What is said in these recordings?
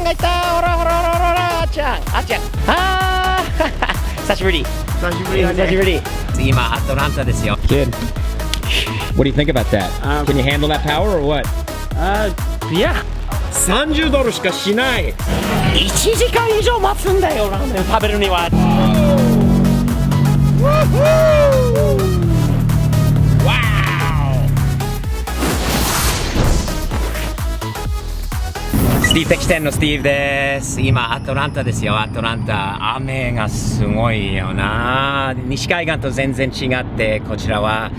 がいたほらほらほらほらあっちゃん久しぶり久しぶりだね。久しぶり今アトランタですよ Kid, what do you think about that? Can you handle that power or what? Yeah. 30ドルしかしない。 1時間以上待つんだよラーメン食べるにはスティーブ的店のスティーブです。今アトランタですよ。アトランタ雨がすごいよな。西海岸と全然違ってこちらは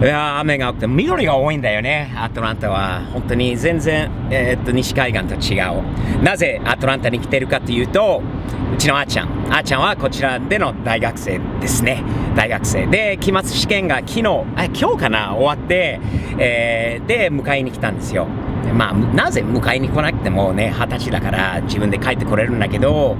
いや雨が多くて緑が多いんだよね。アトランタは本当に全然、西海岸と違う。なぜアトランタに来てるかというと、うちのあーちゃんはこちらでの大学生ですね。大学生で期末試験が今日かな終わって、で迎えに来たんですよ。まあなぜ迎えに来なくてもね20歳だから自分で帰ってこれるんだけど、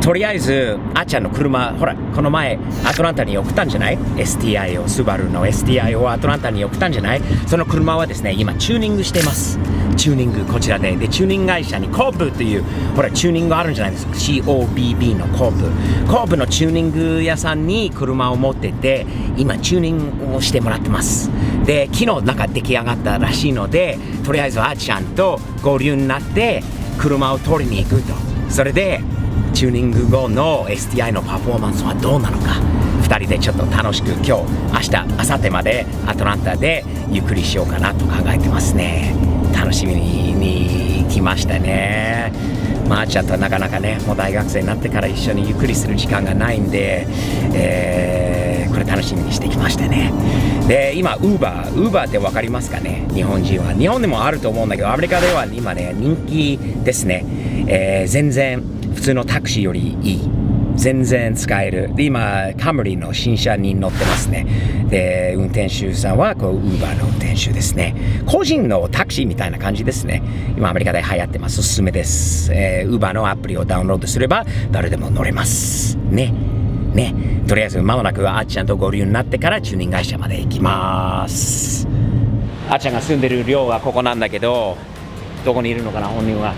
とりあえずあーちゃんの車ほらこの前アトランタに送ったんじゃない STI をスバルの STI をアトランタに送ったんじゃない。その車はですね今チューニングしています。チューニングこちらでチューニング会社にコープというほらチューニングあるんじゃないですか。 COBB のコープのチューニング屋さんに車を持ってって今チューニングをしてもらってます。で昨日なんか出来上がったらしいので、とりあえずあーちゃんと合流になって車を取りに行くと。それでチューニング後の STI のパフォーマンスはどうなのか2人でちょっと楽しく今日明日明後日までアトランタでゆっくりしようかなと考えてますね。楽しみに来ましたね。まああーちゃんとはなかなかねもう大学生になってから一緒にゆっくりする時間がないんで、これ楽しみにしてきましたね。で今ウーバーって分かりますかね。日本人は日本でもあると思うんだけどアメリカでは今ね人気ですね。全然普通のタクシーよりいい。全然使える。で今カムリの新車に乗ってますね。で運転手さんはこうウーバーの運転手ですね。個人のタクシーみたいな感じですね。今アメリカで流行ってます。おすすめです。ウーバーのアプリをダウンロードすれば誰でも乗れますね。とりあえず間もなくあーちゃんと合流になってからチューニング会社まで行きます。あーちゃんが住んでる寮はここなんだけど、どこにいるのかな本人は。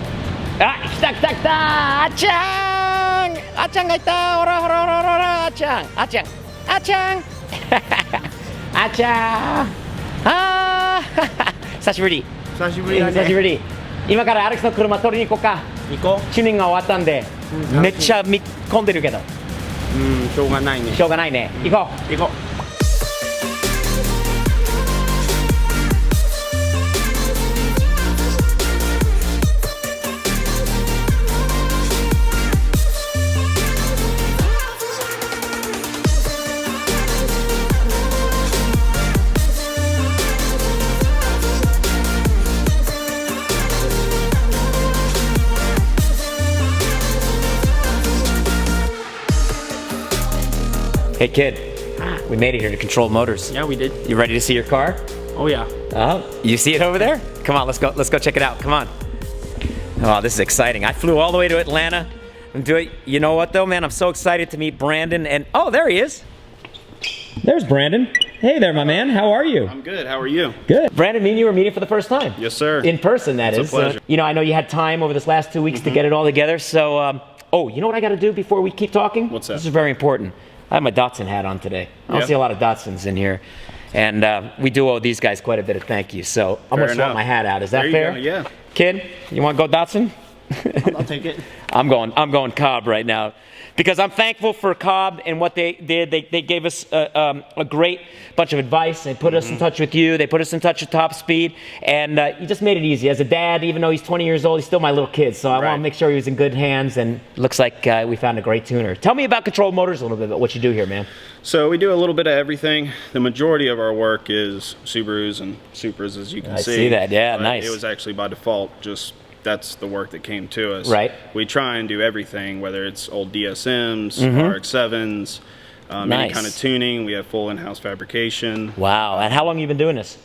来たあーちゃんがいたほらほらほらほらあーちゃんあーちゃん久しぶり久しぶりだね。久しぶり。今からアレックスの車取りに行こうか。行こチューニングが終わったんで、めっちゃ見込んでるけどう。しょうがないね。しょうがないね。行こう。Hey kid, we made it here to Control Motors. Yeah, we did. You ready to see your car? Oh yeah. You see it over there? Come on, let's go check it out. Come on. Oh, this is exciting. I flew all the way to Atlanta. You know what though, man? I'm so excited to meet Brandon and oh, there he is. There's Brandon. Hey there, my man. How are you? I'm good. How are you? Good. Brandon, me and you were meeting for the first time. Yes, sir. In person, that is. It's a pleasure. I know you had time over this last 2 weeks to get it all together. So, you know what I got to do before we keep talking? What's that? This is very important. I have my Datsun hat on today. I don't see a lot of Datsuns in here. And we do owe these guys quite a bit of thank you. So I'm going to swap my hat out. Is that fair? Go. Yeah. Kid, you want to go Datsun? I'll take it. I'm going Cobb right now. Because I'm thankful for Cobb and what they did. They gave us a great bunch of advice. They put us in touch with you. They put us in touch with Top Speed. And you just made it easy. As a dad, even though he's 20 years old, he's still my little kid. So I want to make sure he was in good hands. And looks like we found a great tuner. Tell me about Control Motors a little bit, about what you do here, man. So we do a little bit of everything. The majority of our work is Subarus and Supras, as you can see. I see that. Yeah, but nice. It was actually by default, just that's the work that came to us. Right. We try and do everything, whether it's old DSMs, RX-7s, any kind of tuning. We have full in-house fabrication. Wow. And how long have you been doing this?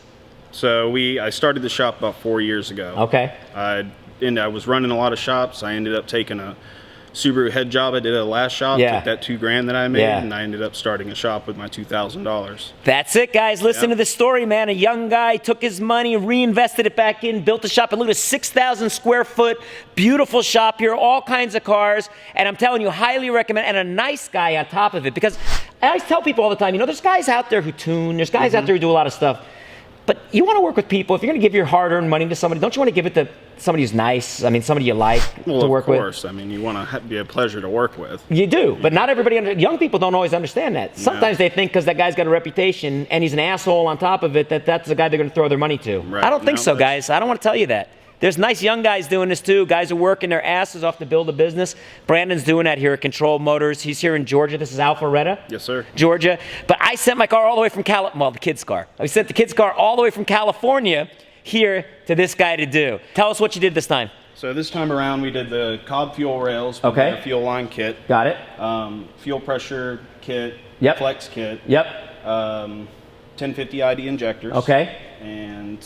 So I started the shop about 4 years ago. Okay. And I was running a lot of shops. I ended up taking a Subaru head job I did at the last shop. Yeah. Took that $2,000 that I made, Yeah. and I ended up starting a shop with my $2,000. That's it, guys. Listen Yeah. to this story, man. A young guy took his money, reinvested it back in, built a shop, and look at a 6,000 square foot, beautiful shop here, all kinds of cars. And I'm telling you, highly recommend, and a nice guy on top of it. Because I always tell people all the time, you know, there's guys out there who tune, there's guys out there who do a lot of stuff. But you want to work with people. If you're going to give your hard-earned money to somebody, don't you want to give it to somebody who's nice? I mean, somebody you like to work with. Of course. I mean, you want to be a pleasure to work with. You do, but not everybody. Young people don't always understand that. Sometimes they think because that guy's got a reputation and he's an asshole on top of it, that's the guy they're going to throw their money to. Right. I don't think No, so, guys. I don't want to tell you that. There's nice young guys doing this too. Guys are working their asses off to build a business. Brandon's doing that here at Control Motors. He's here in Georgia. This is Alpharetta. Yes, sir. Georgia. But I sent my car all the way from the kid's car. I sent the kid's car all the way from California here to this guy to do. Tell us what you did this time. So this time around, we did the Cobb fuel rails with Okay. the fuel line kit, Got it? fuel pressure kit, Yep. flex kit, Yep. 1050 ID injectors, Okay. and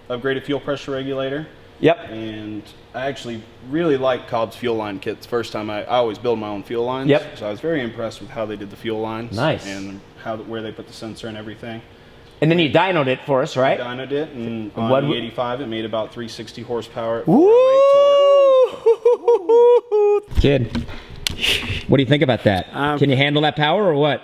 upgraded fuel pressure regulator. Yep. And I actually really liked Cobb's fuel line kits. First time I always build my own fuel lines. Yep. So I was very impressed with how they did the fuel lines. Nice. And where they put the sensor and everything. And then you dynoed it for us, right? Dynoed it, and on what- the 85 it made about 360 horsepower at Woo! 408 torque. Kid, what do you think about that? Can you handle that power or what?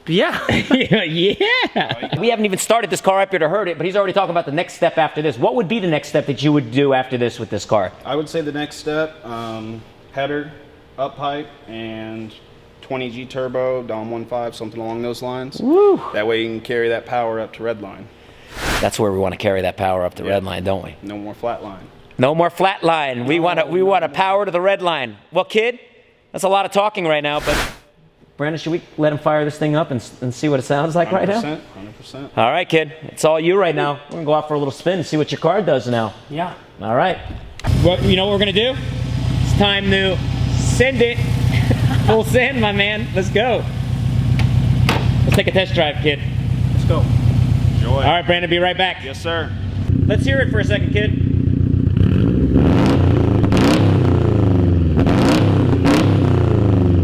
Yeah. Yeah. We haven't even started this car up here to hurt it, but he's already talking about the next step after this. What would be the next step that you would do after this with this car? I would say the next step, header, up pipe, and 20G turbo, Dom 1.5, something along those lines. Woo! That way you can carry that power up to redline. That's where we want to carry that power up to red line, don't we? No more flat line. No more flat line. We want to power to the red line. Well, kid, that's a lot of talking right now, but Brandon, should we let him fire this thing up and see what it sounds like right now? 100%. All right, kid. It's all you right now. We're going to go out for a little spin and see what your car does now. Yeah. All right. Well, you know what we're gonna do? It's time to send it. Full send, my man. Let's go. Let's take a test drive, kid. Let's go. Enjoy. All right, Brandon, be right back. Yes, sir. Let's hear it for a second, kid.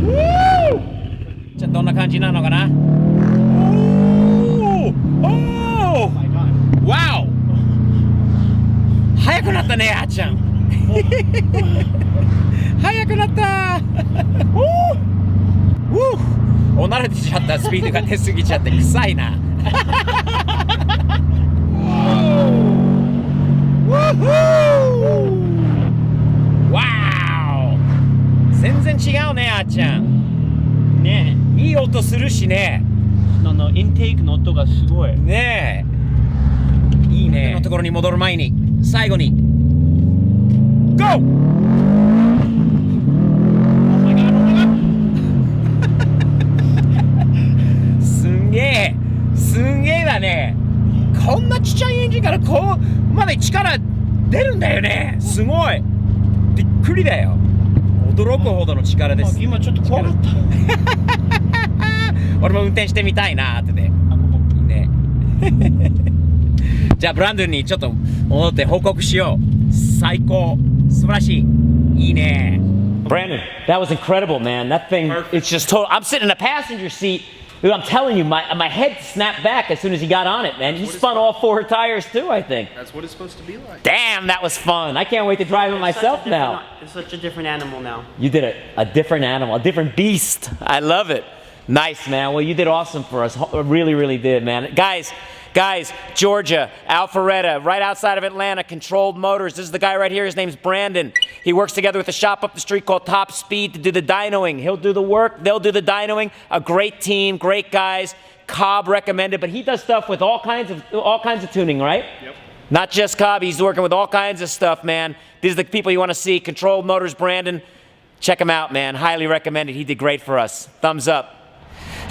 Woo! じゃあどんな感じなのかな Oh! Wow! 速くなったね、あっちゃん。速くなったお慣れてちゃった、スピードが出すぎちゃって臭いな。わー全然違うね、あっちゃん。ねえ、いい音するしね。インテークの音がすごい。ねえ。いいね。のところに戻る前に、最後に。GO! すんげえ。すんげえだね。こんなちっちゃいエンジンからこうまで力出るんだよね。すごい。びっくりだよ。驚くほどの力です。今ちょっと怖かった。俺も運転してみたいなーってね。いいね。じゃあブランドンにちょっと戻って報告しよう。最高。素晴らしい。いいね。Brandon, that was incredible, man. That thing, it's just total. I'm sitting in the passenger seat. Dude, I'm telling you, my head snapped back as soon as he got on it, man. He spun all four tires too, I think. That's what it's supposed to be like. Damn, that was fun. I can't wait to drive it myself now. It's such a different animal now. You did a different animal, a different beast. I love it. Nice, man. Well, you did awesome for us. Really, really did, man. Guys, Georgia, Alpharetta, right outside of Atlanta, Controlled Motors. This is the guy right here. His name's Brandon. He works together with a shop up the street called Top Speed to do the dynoing. He'll do the work. They'll do the dynoing. A great team, great guys. Cobb recommended, but he does stuff with all kinds of tuning, right? Yep. Not just Cobb. He's working with all kinds of stuff, man. These are the people you want to see. Controlled Motors, Brandon. Check him out, man. Highly recommended. He did great for us. Thumbs up.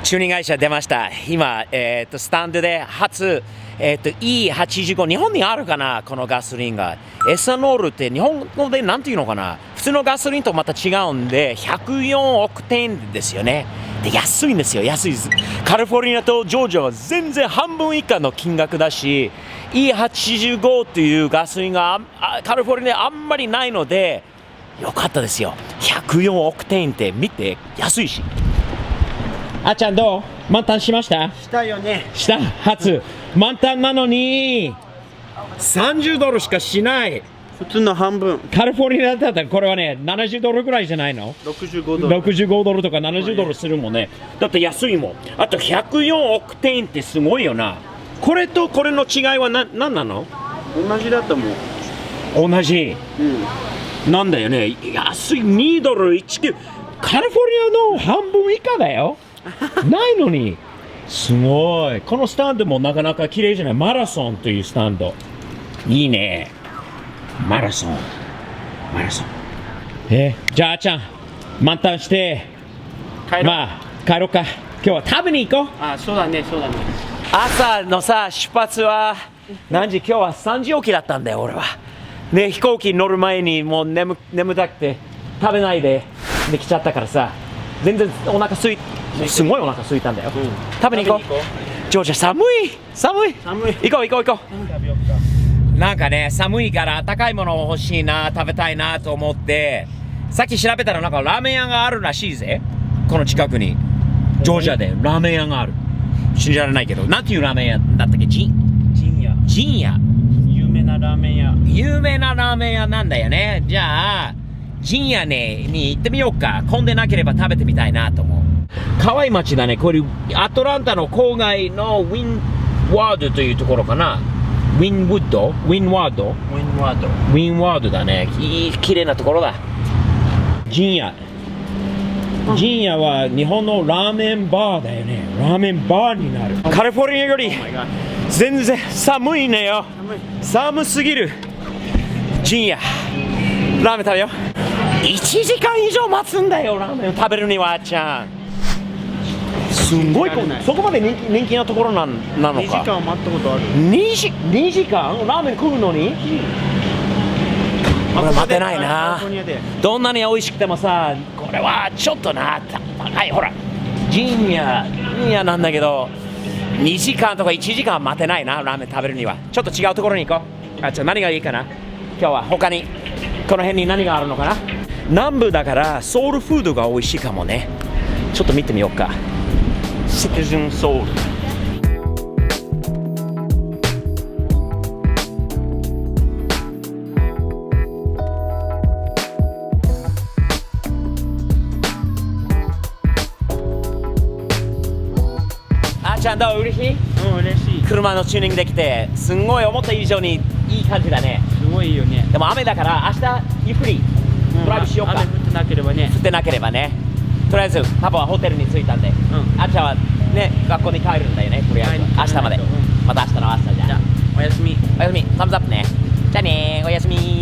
チューニング会社出ました。今、スタンドで初、E85、日本にあるかな、このガソリンが。エサノールって日本語でなんていうのかな。普通のガソリンとまた違うんで、104オクテーンですよね。で、安いんですよ、安いです。カリフォルニアとジョージアは全然半分以下の金額だし、E85 っていうガソリンがカリフォルニアあんまりないので、よかったですよ。104オクテインって見て安いし。あっちゃんどう？満タンしました？したよね。した初。満タンなのに、 $30ドルしかしない。普通の半分。カリフォルニアだったらこれはね、70ドルぐらいじゃないの65ドル。65ドルとか70ドルするもんね。だって安いもん。あと104オクテインってすごいよな。これとこれの違いは何なの？同じだと思う。同じ。なんだよね。安い2ドル19。カリフォルニアの半分以下だよ。ないのに。すごい。このスタンドもなかなか綺麗じゃない。マラソンというスタンド。いいね。マラソン。じゃああっちゃん、満タンして、まあ帰ろうか。今日は食べに行こう。あ、そうだね。朝のさ、出発は何時？今日は3時起きだったんだよ、俺は。ね、飛行機乗る前にもう眠たくて食べないで来ちゃったからさ、全然お腹すごいお腹空いたんだよ。食べに行こう。ジョージア寒い。行こう。なんかね、寒いから温かいもの欲しいな、食べたいなと思って、さっき調べたらなんかラーメン屋があるらしいぜ。この近くに。ジョージアでラーメン屋がある。信じられないけど、なんていうラーメン屋だったっけ？陣屋。有名なラーメン屋なんだよね。じゃあ、陣屋ねに行ってみようか。混んでなければ食べてみたいなと思う。可愛い街だね。これ、アトランタの郊外のウィンワードというところかな。ウィンワードだね。綺麗なところだ。陣屋は日本のラーメンバーだよね。ラーメンバーになる。カリフォルニアより全然寒いねよ。寒すぎる。陣屋ラーメン食べよう。1時間以上待つんだよ、ラーメンを食べるには。あっちゃんすんごいそこまで人気なところなのか。2時間待ったことある。2時間ラーメン食うのに。俺待てないな。カリフォルニアでどんなに美味しくてもさ、これはちょっとな、高い。ほら、陣屋なんだけど、2時間とか1時間待てないな、ラーメン食べるには。ちょっと違うところに行こう。何がいいかな。今日は他にこの辺に何があるのかな。南部だからソウルフードが美味しいかもね。ちょっと見てみようか。シティズンソウル。あーちゃんどう？嬉しい？嬉しい。車のチューニングできて、すんごい思った以上にいい感じだね。すごいいいよね。でも雨だから明日ゆっくりドライブしようか。雨降ってなければね。降ってなければね。とりあえずパパはホテルに着いたんで、あっちゃんはね学校に帰るんだよね。とりあえず明日まで。また明日の朝じゃ。おやすみ。おやすみ。サムズアップね。じゃあねー、おやすみ。